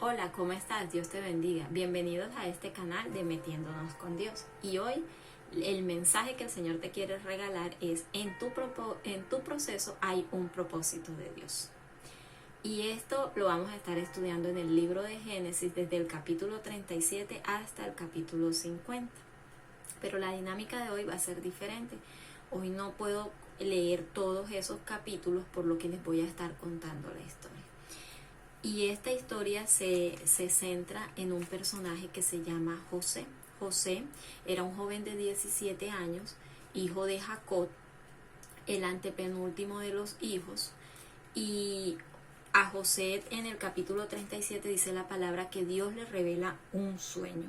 Hola, ¿cómo estás? Dios te bendiga. Bienvenidos a este canal de Metiéndonos con Dios. Y hoy el mensaje que el Señor te quiere regalar es: en tu proceso hay un propósito de Dios. Y esto lo vamos a estar estudiando en el libro de Génesis desde el capítulo 37 hasta el capítulo 50. Pero la dinámica de hoy va a ser diferente. Hoy no puedo leer todos esos capítulos, por lo que les voy a estar contando la historia. Y esta historia se centra en un personaje que se llama José. José era un joven de 17 años, hijo de Jacob, el antepenúltimo de los hijos. Y a José en el capítulo 37 dice la palabra que Dios le revela un sueño.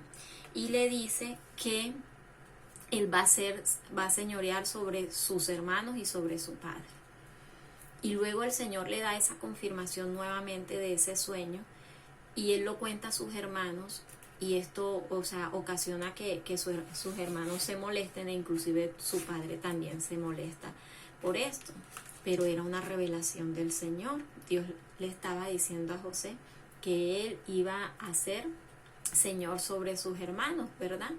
Y le dice que él va a señorear sobre sus hermanos y sobre su padre. Y luego el Señor le da esa confirmación nuevamente de ese sueño y él lo cuenta a sus hermanos, y esto, ocasiona que sus hermanos se molesten, e inclusive su padre también se molesta por esto. Pero era una revelación del Señor. Dios le estaba diciendo a José que él iba a ser Señor sobre sus hermanos, ¿verdad?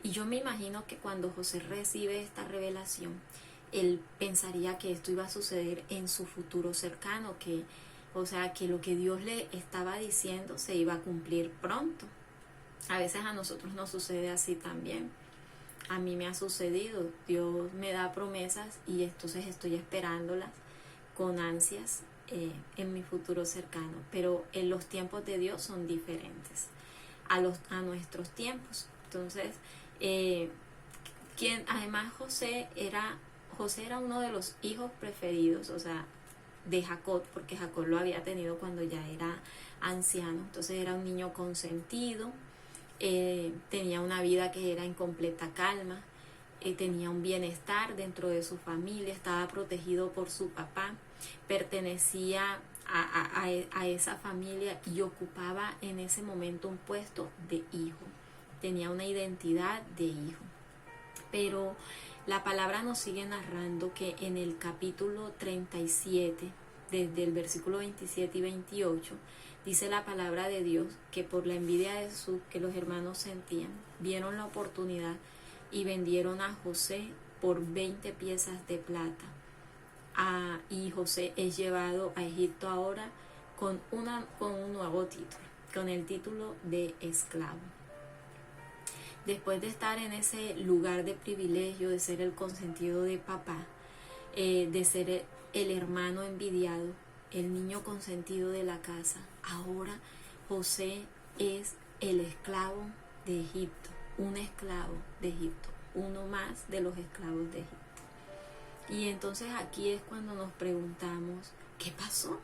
Y yo me imagino que cuando José recibe esta revelación, él pensaría que esto iba a suceder en su futuro cercano, que lo que Dios le estaba diciendo se iba a cumplir pronto. A veces a nosotros nos sucede así también. A mí me ha sucedido. Dios me da promesas y entonces estoy esperándolas con ansias en mi futuro cercano. Pero en los tiempos de Dios son diferentes a nuestros tiempos. Entonces, además José era uno de los hijos preferidos, de Jacob, porque Jacob lo había tenido cuando ya era anciano. Entonces era un niño consentido, tenía una vida que era en completa calma, tenía un bienestar dentro de su familia, estaba protegido por su papá, pertenecía a esa familia y ocupaba en ese momento un puesto de hijo, tenía una identidad de hijo. Pero la palabra nos sigue narrando que en el capítulo 37, desde el versículo 27 y 28, dice la palabra de Dios que por la envidia de Jesús que los hermanos sentían, vieron la oportunidad y vendieron a José por 20 piezas de plata. Y José es llevado a Egipto ahora con un nuevo título, con el título de esclavo. Después de estar en ese lugar de privilegio, de ser el consentido de papá, de ser el hermano envidiado, el niño consentido de la casa, ahora José es el esclavo de Egipto, un esclavo de Egipto, uno más de los esclavos de Egipto. Y entonces aquí es cuando nos preguntamos, ¿qué pasó?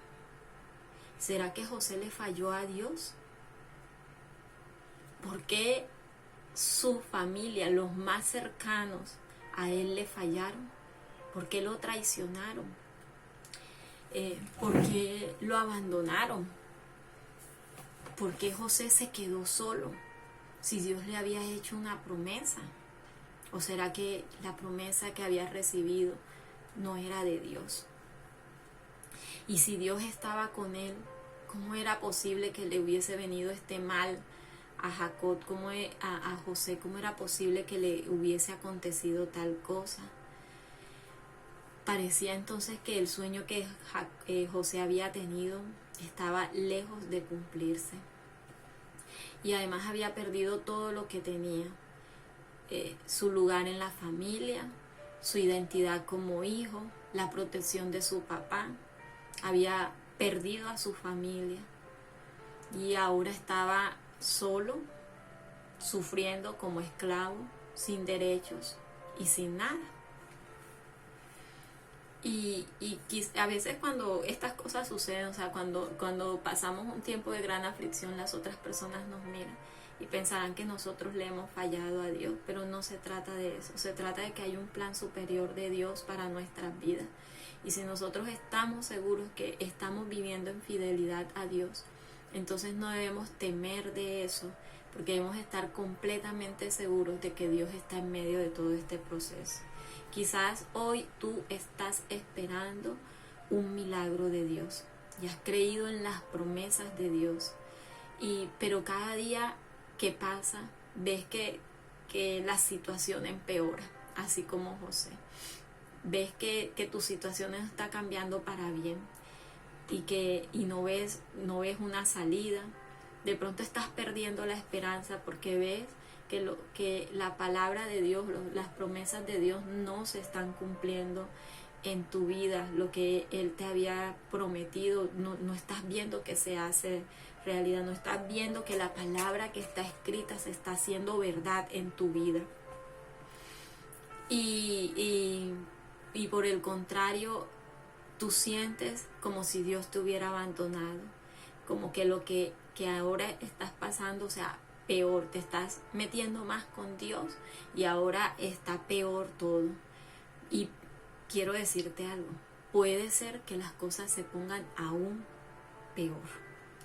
¿Será que José le falló a Dios? ¿Por qué su familia, los más cercanos a él, le fallaron? ¿Por qué lo traicionaron? ¿Por qué lo abandonaron? ¿Por qué José se quedó solo si Dios le había hecho una promesa? ¿O será que la promesa que había recibido no era de Dios? Y si Dios estaba con él, ¿cómo era posible que le hubiese venido este mal a Jacob, a José? ¿Cómo era posible que le hubiese acontecido tal cosa? Parecía entonces que el sueño que José había tenido estaba lejos de cumplirse. Y además había perdido todo lo que tenía, su lugar en la familia, su identidad como hijo, la protección de su papá. Había perdido a su familia y ahora estaba solo, sufriendo como esclavo, sin derechos y sin nada. Y a veces cuando estas cosas suceden, cuando pasamos un tiempo de gran aflicción, las otras personas nos miran y pensarán que nosotros le hemos fallado a Dios, pero no se trata de eso. Se trata de que hay un plan superior de Dios para nuestras vidas. Y si nosotros estamos seguros que estamos viviendo en fidelidad a Dios, entonces no debemos temer de eso, porque debemos estar completamente seguros de que Dios está en medio de todo este proceso. Quizás hoy tú estás esperando un milagro de Dios y has creído en las promesas de Dios Pero cada día que pasa, ves que la situación empeora, así como José. Ves que tu situación no está cambiando para bien y no ves una salida. De pronto estás perdiendo la esperanza porque ves que la palabra de Dios, las promesas de Dios no se están cumpliendo en tu vida. Lo que Él te había prometido, no estás viendo que se hace realidad, no estás viendo que la palabra que está escrita se está haciendo verdad en tu vida. Y por el contrario, tú sientes como si Dios te hubiera abandonado, como que lo que ahora estás pasando, o sea, peor, te estás metiendo más con Dios y ahora está peor todo. Y quiero decirte algo, puede ser que las cosas se pongan aún peor.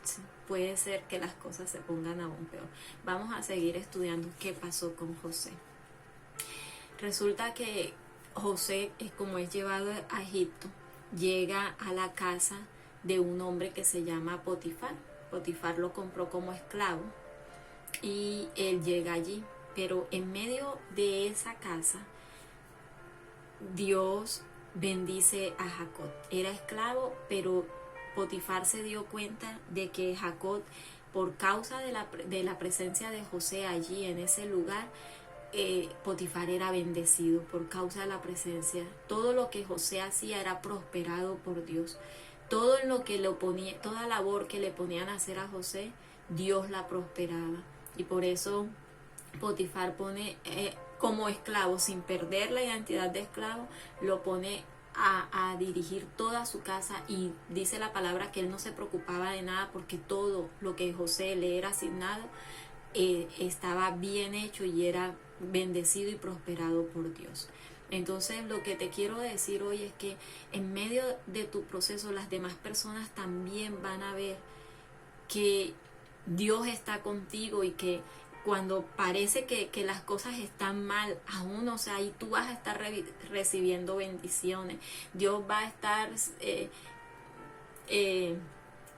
¿Sí? Puede ser que las cosas se pongan aún peor. Vamos a seguir estudiando qué pasó con José. Resulta que José, como es llevado a Egipto, llega a la casa de un hombre que se llama Potifar. Potifar lo compró como esclavo y él llega allí. Pero en medio de esa casa, Dios bendice a Jacob. Era esclavo, pero Potifar se dio cuenta de que Jacob, por causa de la presencia de José allí en ese lugar, Potifar era bendecido por causa de la presencia. Todo lo que José hacía era prosperado por Dios. Todo en lo que le ponía, toda labor que le ponían a hacer a José, Dios la prosperaba. Y por eso Potifar pone como esclavo, sin perder la identidad de esclavo, lo pone a dirigir toda su casa, y dice la palabra que él no se preocupaba de nada porque todo lo que José le era asignado estaba bien hecho y era bendecido y prosperado por Dios. Entonces lo que te quiero decir hoy es que en medio de tu proceso las demás personas también van a ver que Dios está contigo y que cuando parece que las cosas están mal, aún, o sea, ahí tú vas a estar recibiendo bendiciones. Dios va a estar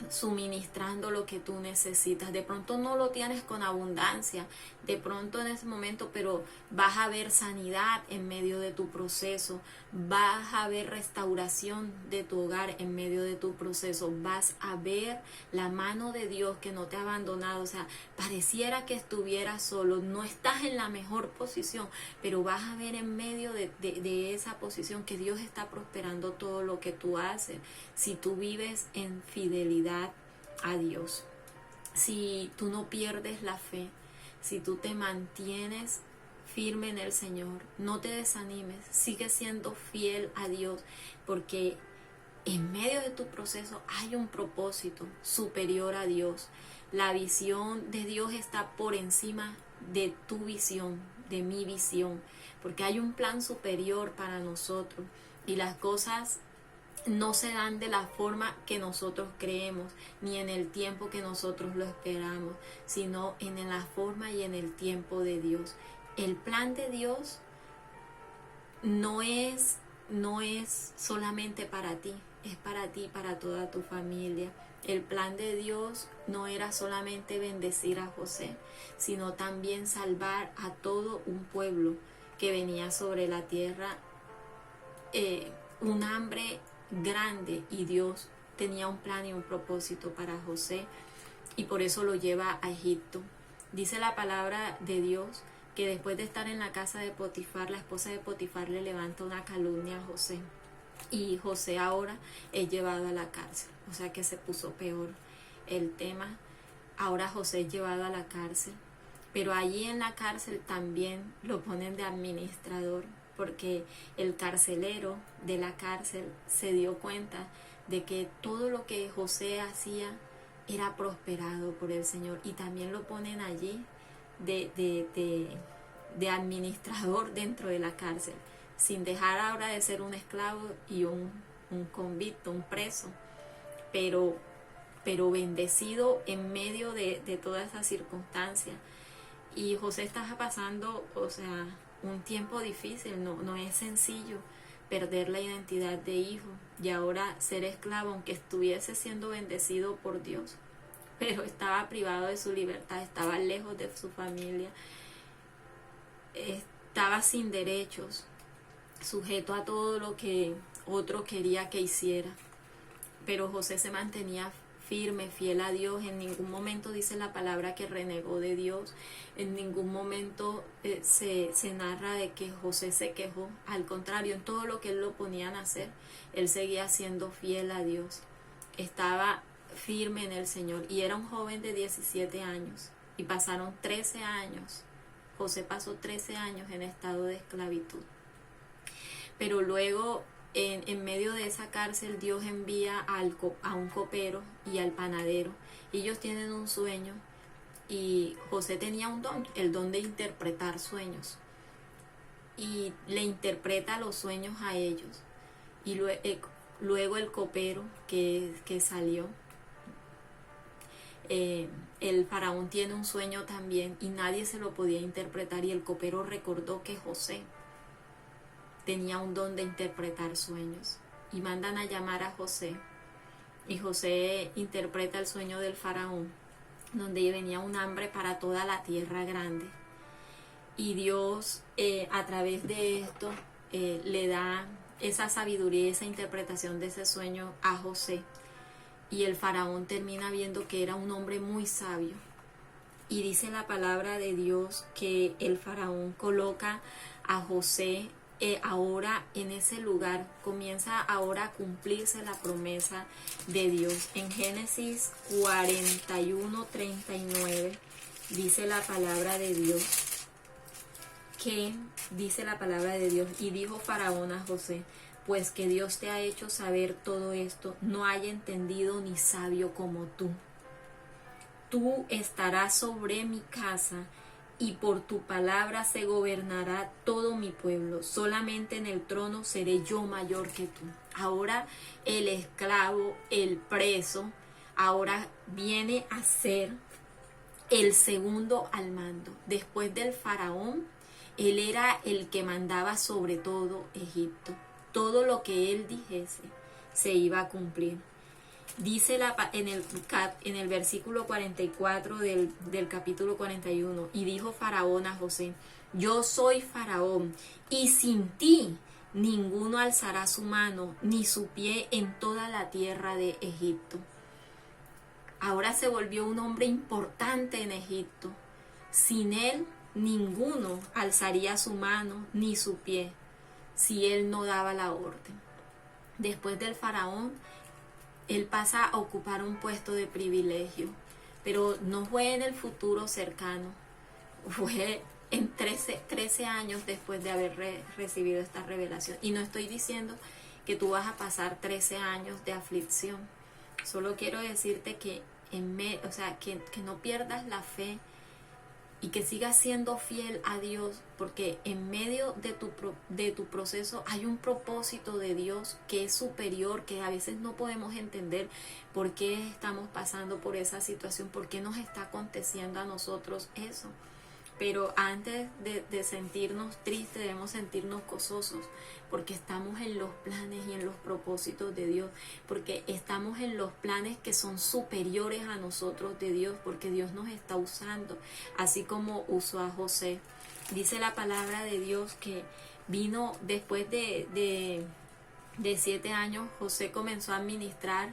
suministrando lo que tú necesitas. De pronto no lo tienes con abundancia, de pronto en ese momento, pero vas a ver sanidad en medio de tu proceso, vas a ver restauración de tu hogar en medio de tu proceso, vas a ver la mano de Dios que no te ha abandonado. O sea, pareciera que estuvieras solo, no estás en la mejor posición, pero vas a ver en medio de esa posición que Dios está prosperando todo lo que tú haces, si tú vives en fidelidad a Dios, si tú no pierdes la fe, si tú te mantienes firme en el Señor, no te desanimes, sigue siendo fiel a Dios, porque en medio de tu proceso hay un propósito superior a Dios. La visión de Dios está por encima de tu visión, de mi visión, porque hay un plan superior para nosotros y las cosas no se dan de la forma que nosotros creemos, ni en el tiempo que nosotros lo esperamos, sino en la forma y en el tiempo de Dios. El plan de Dios no es solamente para ti, es para ti, para toda tu familia. El plan de Dios no era solamente bendecir a José, sino también salvar a todo un pueblo que venía sobre la tierra, un hambre grande, y Dios tenía un plan y un propósito para José, y por eso lo lleva a Egipto. Dice la palabra de Dios que después de estar en la casa de Potifar, la esposa de Potifar le levanta una calumnia a José, y José ahora es llevado a la cárcel. O sea que se puso peor el tema. Ahora José es llevado a la cárcel, pero allí en la cárcel también lo ponen de administrador, porque el carcelero de la cárcel se dio cuenta de que todo lo que José hacía era prosperado por el Señor, y también lo ponen allí de administrador dentro de la cárcel, sin dejar ahora de ser un esclavo y un convicto, un preso, pero bendecido en medio de toda esa circunstancia. Y José estaba pasando, o sea, un tiempo difícil, no es sencillo perder la identidad de hijo y ahora ser esclavo, aunque estuviese siendo bendecido por Dios, pero estaba privado de su libertad, estaba lejos de su familia, estaba sin derechos, sujeto a todo lo que otro quería que hiciera. Pero José se mantenía firme, fiel a Dios. En ningún momento dice la palabra que renegó de Dios. En ningún momento se narra de que José se quejó. Al contrario, en todo lo que él lo ponían a hacer, él seguía siendo fiel a Dios. Estaba firme en el Señor. Y era un joven de 17 años. Y pasaron 13 años. José pasó 13 años en estado de esclavitud. Pero luego, en medio de esa cárcel, Dios envía a un copero y al panadero. Ellos tienen un sueño y José tenía un don, el don de interpretar sueños. Y le interpreta los sueños a ellos. Y luego el copero que salió, el faraón tiene un sueño también y nadie se lo podía interpretar, y el copero recordó que José tenía un don de interpretar sueños y mandan a llamar a José, y José interpreta el sueño del faraón, donde venía un hambre para toda la tierra grande, y Dios a través de esto le da esa sabiduría, esa interpretación de ese sueño a José, y el faraón termina viendo que era un hombre muy sabio, y dice la palabra de Dios que el faraón coloca a José ahora en ese lugar. Comienza ahora a cumplirse la promesa de Dios. En Génesis 41:39 dice la palabra de Dios, y dijo Faraón a José: pues que Dios te ha hecho saber todo esto, no hay entendido ni sabio como tú. Tú estarás sobre mi casa, y por tu palabra se gobernará todo mi pueblo. Solamente en el trono seré yo mayor que tú. Ahora el esclavo, el preso, ahora viene a ser el segundo al mando. Después del faraón, él era el que mandaba sobre todo Egipto. Todo lo que él dijese se iba a cumplir. Dice en el versículo 44 del capítulo 41, y dijo Faraón a José: yo soy Faraón, y sin ti ninguno alzará su mano ni su pie en toda la tierra de Egipto. Ahora se volvió un hombre importante en Egipto. Sin él ninguno alzaría su mano ni su pie, si él no daba la orden. Después del faraón, él pasa a ocupar un puesto de privilegio, pero no fue en el futuro cercano, fue en 13 años después de haber recibido esta revelación. Y no estoy diciendo que tú vas a pasar 13 años de aflicción, solo quiero decirte que que no pierdas la fe y que sigas siendo fiel a Dios, porque en medio de tu proceso hay un propósito de Dios que es superior, que a veces no podemos entender por qué estamos pasando por esa situación, por qué nos está aconteciendo a nosotros eso. Pero antes de sentirnos tristes, debemos sentirnos gozosos, porque estamos en los planes y en los propósitos de Dios, porque estamos en los planes que son superiores a nosotros de Dios, porque Dios nos está usando, así como usó a José. Dice la palabra de Dios que vino después de 7 años, José comenzó a administrar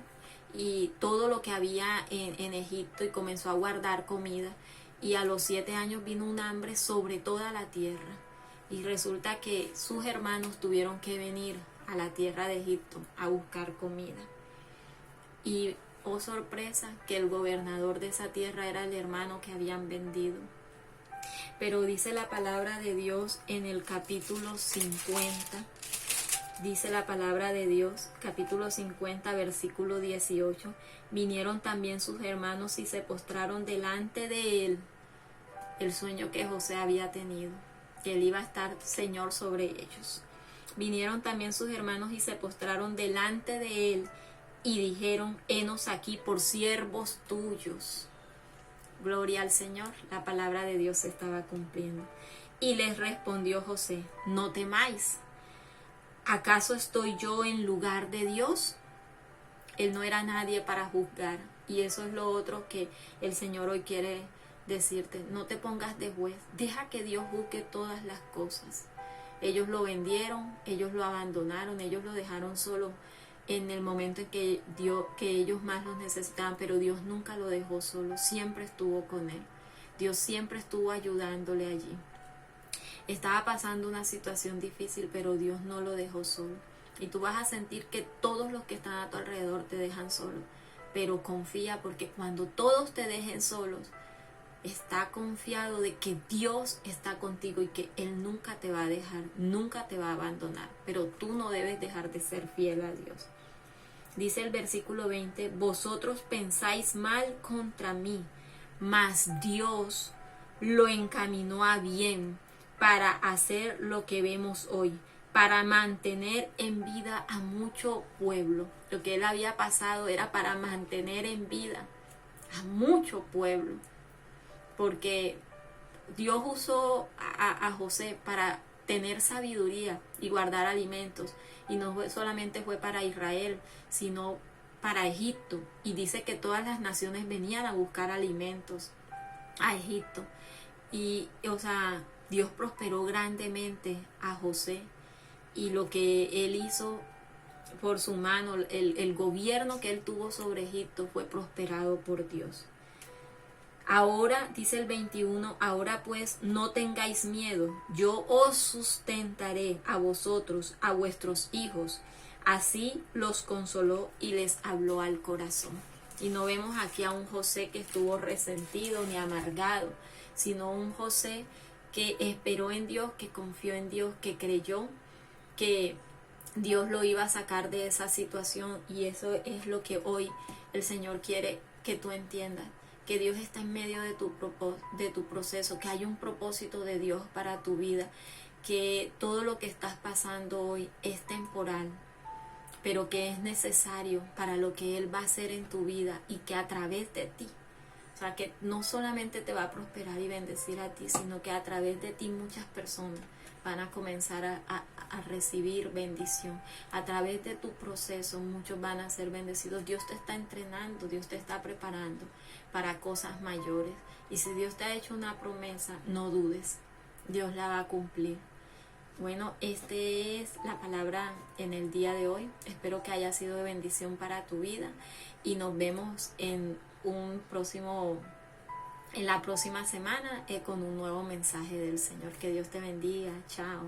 y todo lo que había en Egipto, y comenzó a guardar comida. Y a los 7 años vino un hambre sobre toda la tierra. Y resulta que sus hermanos tuvieron que venir a la tierra de Egipto a buscar comida. Y, oh sorpresa, que el gobernador de esa tierra era el hermano que habían vendido. Pero dice la palabra de Dios en el capítulo 50. Dice la palabra de Dios, capítulo 50, versículo 18. Vinieron también sus hermanos y se postraron delante de él. El sueño que José había tenido, que él iba a estar Señor sobre ellos. Vinieron también sus hermanos y se postraron delante de él y dijeron: henos aquí por siervos tuyos. Gloria al Señor, la palabra de Dios se estaba cumpliendo. Y les respondió José: no temáis. ¿Acaso estoy yo en lugar de Dios? Él no era nadie para juzgar. Y eso es lo otro que el Señor hoy quiere decirte. No te pongas de juez. Deja que Dios juzgue todas las cosas. Ellos lo vendieron, ellos lo abandonaron, ellos lo dejaron solo en el momento en que ellos más los necesitaban, pero Dios nunca lo dejó solo, siempre estuvo con él. Dios siempre estuvo ayudándole allí. Estaba pasando una situación difícil, pero Dios no lo dejó solo. Y tú vas a sentir que todos los que están a tu alrededor te dejan solo, pero confía, porque cuando todos te dejen solos, está confiado de que Dios está contigo y que Él nunca te va a dejar, nunca te va a abandonar. Pero tú no debes dejar de ser fiel a Dios. Dice el versículo 20, vosotros pensáis mal contra mí, mas Dios lo encaminó a bien para hacer lo que vemos hoy, para mantener en vida a mucho pueblo. Lo que él había pasado era para mantener en vida a mucho pueblo, porque Dios usó a José para tener sabiduría y guardar alimentos, y no solamente fue para Israel, sino para Egipto, y dice que todas las naciones venían a buscar alimentos a Egipto. Y o sea, Dios prosperó grandemente a José, y lo que él hizo por su mano, el gobierno que él tuvo sobre Egipto fue prosperado por Dios. Ahora, dice el 21, ahora pues no tengáis miedo, yo os sustentaré a vosotros, a vuestros hijos. Así los consoló y les habló al corazón. Y no vemos aquí a un José que estuvo resentido ni amargado, sino un José que esperó en Dios, que confió en Dios, que creyó que Dios lo iba a sacar de esa situación. Y eso es lo que hoy el Señor quiere que tú entiendas, que Dios está en medio de tu proceso, que hay un propósito de Dios para tu vida, que todo lo que estás pasando hoy es temporal, pero que es necesario para lo que Él va a hacer en tu vida, y que a través de ti, o sea, que no solamente te va a prosperar y bendecir a ti, sino que a través de ti muchas personas van a comenzar a recibir bendición. A través de tu proceso muchos van a ser bendecidos. Dios te está entrenando, Dios te está preparando para cosas mayores. Y si Dios te ha hecho una promesa, no dudes, Dios la va a cumplir. Bueno, esta es la palabra en el día de hoy. Espero que haya sido de bendición para tu vida, y nos vemos en la próxima semana con un nuevo mensaje del Señor. Que Dios te bendiga. Chao.